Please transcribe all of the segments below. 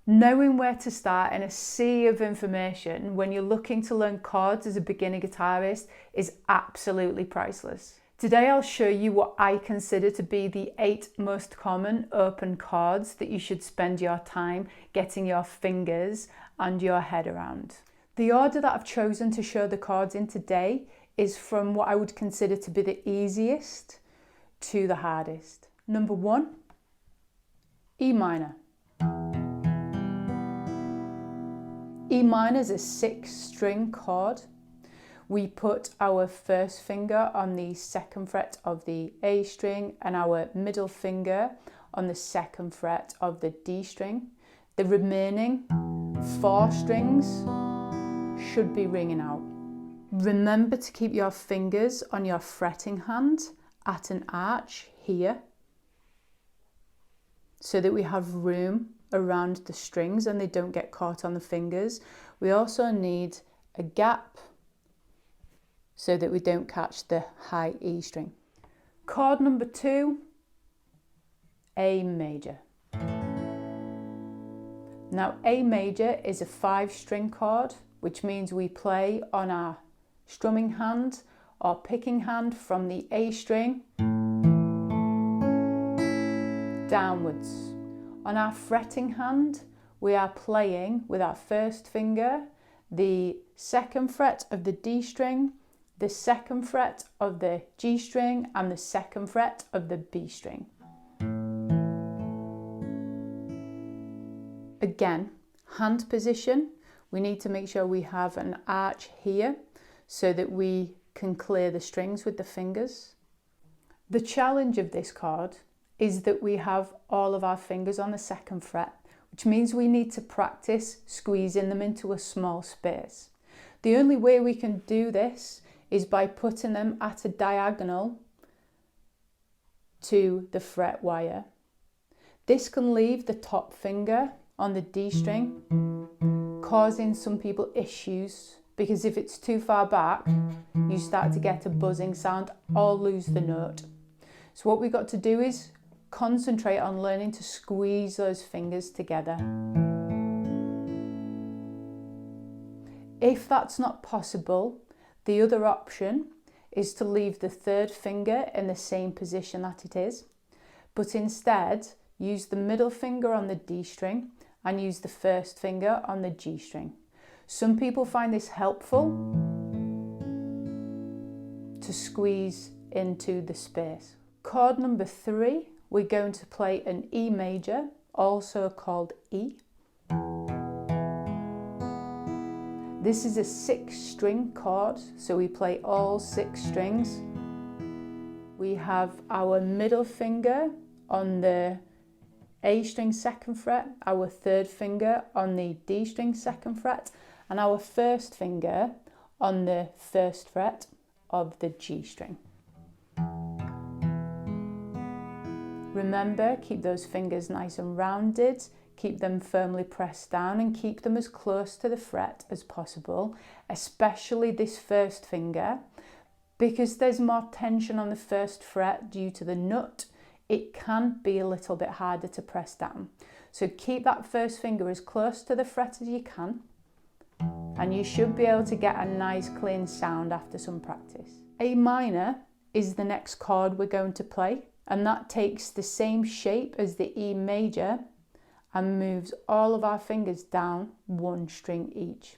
Knowing where to start in a sea of information when you're looking to learn chords as a beginner guitarist is absolutely priceless. Today I'll show you what I consider to be the 8 most common open chords that you should spend your time getting your fingers and your head around. The order that I've chosen to show the chords in today is from what I would consider to be the easiest to the hardest. Number 1, E minor. E minor is a 6-string chord. We put our first finger on the 2nd fret of the A string and our middle finger on the 2nd fret of the D string. The remaining 4 strings should be ringing out. Remember to keep your fingers on your fretting hand at an arch here so that we have room around the strings and they don't get caught on the fingers. We also need a gap so that we don't catch the high E string. Chord number 2, A major. Now A major is a 5-string chord, which means we play on our strumming hand or picking hand from the A string downwards. On our fretting hand, we are playing with our first finger the 2nd fret of the D string, the 2nd fret of the G string, and the 2nd fret of the B string. Again, hand position, we need to make sure we have an arch here so that we can clear the strings with the fingers. The challenge of this chord is that we have all of our fingers on the 2nd fret, which means we need to practice squeezing them into a small space. The only way we can do this is by putting them at a diagonal to the fret wire. This can leave the top finger on the D string, causing some people issues because if it's too far back, you start to get a buzzing sound or lose the note. So what we've got to do is concentrate on learning to squeeze those fingers together. If that's not possible, the other option is to leave the 3rd finger in the same position that it is, but instead use the middle finger on the D string and use the 1st finger on the G string. Some people find this helpful to squeeze into the space. Chord number 3, we're going to play an E major, also called E. This is a 6-string chord, so we play all 6 strings. We have our middle finger on the A string 2nd fret, our 3rd finger on the D string 2nd fret, and our 1st finger on the 1st fret of the G string. Remember, keep those fingers nice and rounded, keep them firmly pressed down and keep them as close to the fret as possible, especially this 1st finger, because there's more tension on the 1st fret due to the nut. It can be a little bit harder to press down. So keep that 1st finger as close to the fret as you can, and you should be able to get a nice clean sound after some practice. A minor is the next chord we're going to play, and that takes the same shape as the E major and moves all of our fingers down 1 string each.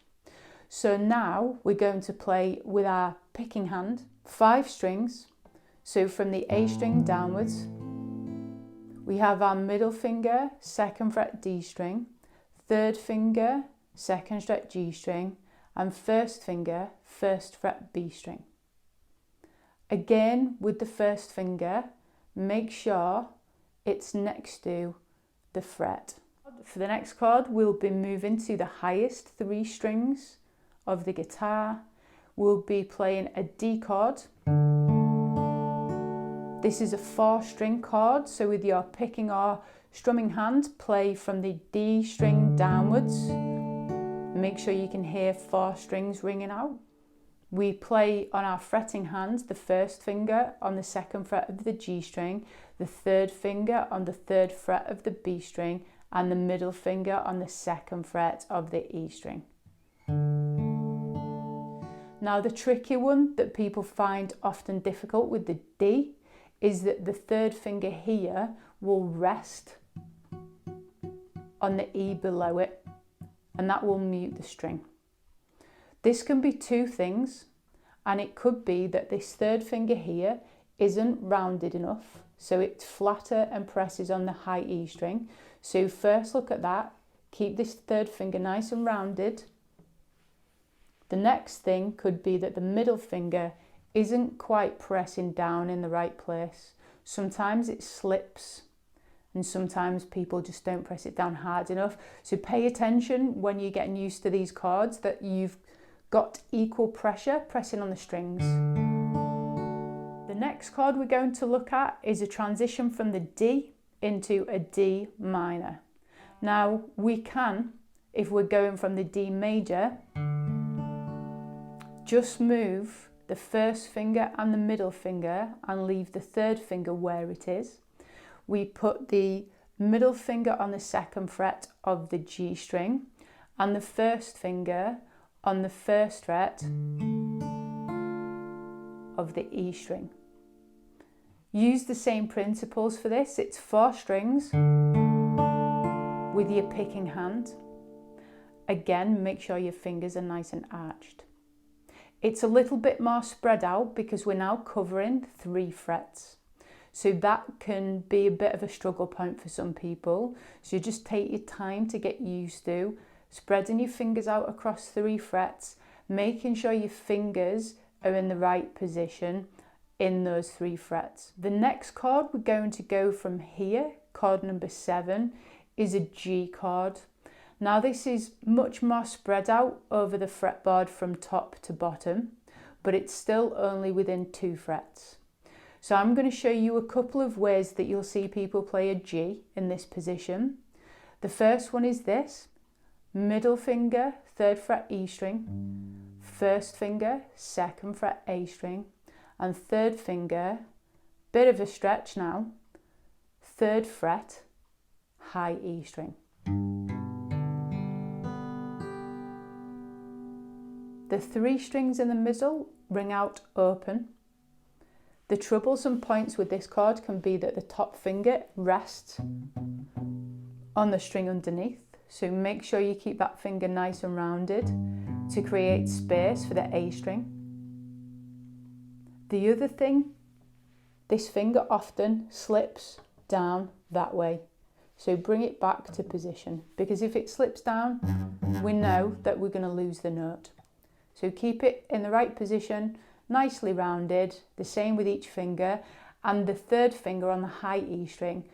So now we're going to play with our picking hand 5 strings. So from the A string downwards, we have our middle finger, 2nd fret D string, 3rd finger, 2nd fret G string, and 1st finger, 1st fret B string. Again, with the 1st finger, make sure it's next to the fret. For the next chord, we'll be moving to the highest 3 strings of the guitar. We'll be playing a D chord. This is a 4-string chord, so with your picking or strumming hand, play from the D string downwards. Make sure you can hear 4 strings ringing out. We play on our fretting hand the 1st finger on the 2nd fret of the G string, the 3rd finger on the 3rd fret of the B string, and the middle finger on the second fret of the E string. Now the tricky one that people find often difficult with the D is that the third finger here will rest on the E below it, and that will mute the string. This can be two things, and it could be that this third finger here isn't rounded enough, so it's flatter and presses on the high E string. So first look at that, keep this third finger nice and rounded. The next thing could be that the middle finger isn't quite pressing down in the right place. Sometimes it slips, and sometimes people just don't press it down hard enough. So pay attention when you're getting used to these chords that you've got equal pressure pressing on the strings. The next chord we're going to look at is a transition from the D into a D minor. Now we can, if we're going from the D major, just move the first finger and the middle finger and leave the third finger where it is. We put the middle finger on the second fret of the G string and the first finger on the first fret of the E string. Use the same principles for this. It's 4 strings with your picking hand. Again, make sure your fingers are nice and arched. It's a little bit more spread out because we're now covering 3 frets. So that can be a bit of a struggle point for some people. So just take your time to get used to spreading your fingers out across 3 frets, making sure your fingers are in the right position in those 3 frets. The next chord we're going to go from here, chord number 7, is a G chord. Now this is much more spread out over the fretboard from top to bottom, but it's still only within 2 frets. So I'm going to show you a couple of ways that you'll see people play a G in this position. The first one is this: middle finger, 3rd fret E string, first finger, 2nd fret A string, and 3rd finger, bit of a stretch now, 3rd fret, high E string. The 3 strings in the middle ring out open. The troublesome points with this chord can be that the top finger rests on the string underneath, so make sure you keep that finger nice and rounded to create space for the A string. The other thing, this finger often slips down that way, so bring it back to position, because if it slips down, we know that we're going to lose the note. So keep it in the right position, nicely rounded, the same with each finger, and the 3rd finger on the high E string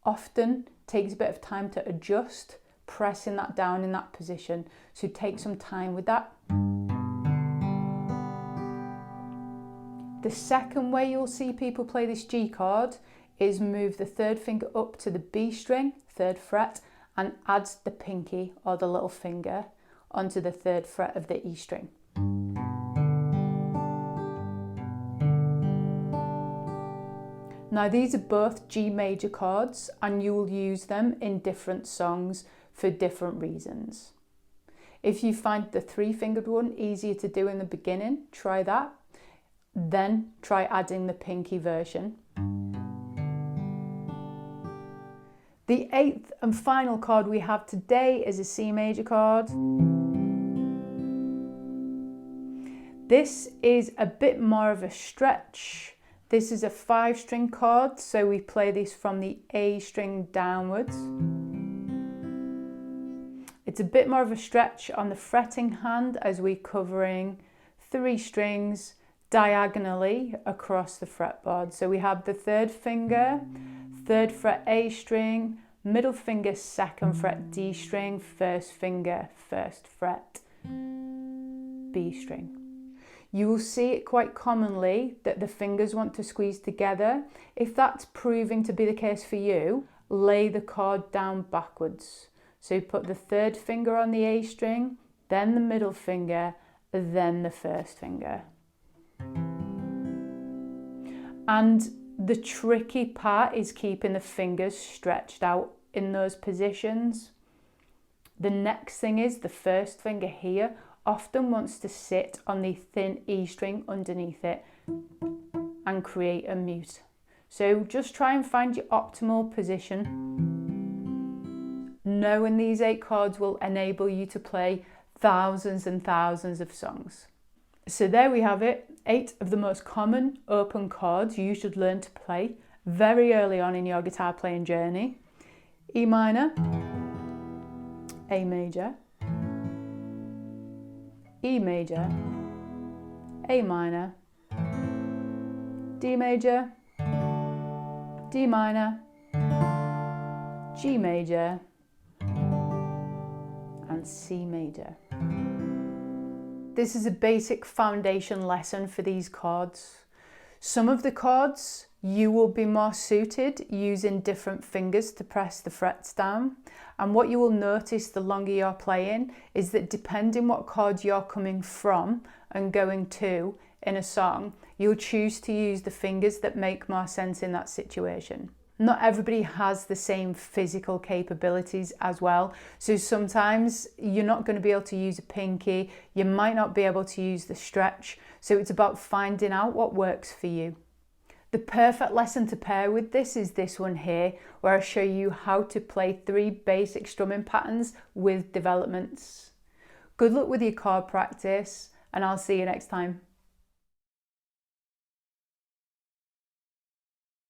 often takes a bit of time to adjust, pressing that down in that position, so take some time with that. The second way you'll see people play this G chord is move the 3rd finger up to the B string, 3rd fret, and add the pinky or the little finger onto the 3rd fret of the E string. Now these are both G major chords, and you will use them in different songs for different reasons. If you find the 3-fingered one easier to do in the beginning, try that. Then try adding the pinky version. The 8th and final chord we have today is a C major chord. This is a bit more of a stretch. This is a 5-string chord, so we play this from the A string downwards. It's a bit more of a stretch on the fretting hand as we're covering 3 strings diagonally across the fretboard. So we have the 3rd finger, 3rd fret A string, middle finger 2nd fret D string, 1st finger 1st fret B string. You will see it quite commonly that the fingers want to squeeze together. If that's proving to be the case for you, lay the chord down backwards. So put the 3rd finger on the A string, then the middle finger, then the 1st finger. And the tricky part is keeping the fingers stretched out in those positions. The next thing is the first finger here often wants to sit on the thin E string underneath it and create a mute. So just try and find your optimal position. Knowing these 8 chords will enable you to play thousands and thousands of songs. So there we have it, 8 of the most common open chords you should learn to play very early on in your guitar playing journey. E minor, A major, E major, A minor, D major, D minor, G major, and C major. This is a basic foundation lesson for these chords. Some of the chords you will be more suited using different fingers to press the frets down. And what you will notice the longer you're playing is that depending what chord you're coming from and going to in a song, you'll choose to use the fingers that make more sense in that situation. Not everybody has the same physical capabilities as well. So sometimes you're not going to be able to use a pinky, you might not be able to use the stretch. So it's about finding out what works for you. The perfect lesson to pair with this is this one here, where I show you how to play 3 basic strumming patterns with developments. Good luck with your chord practice, and I'll see you next time.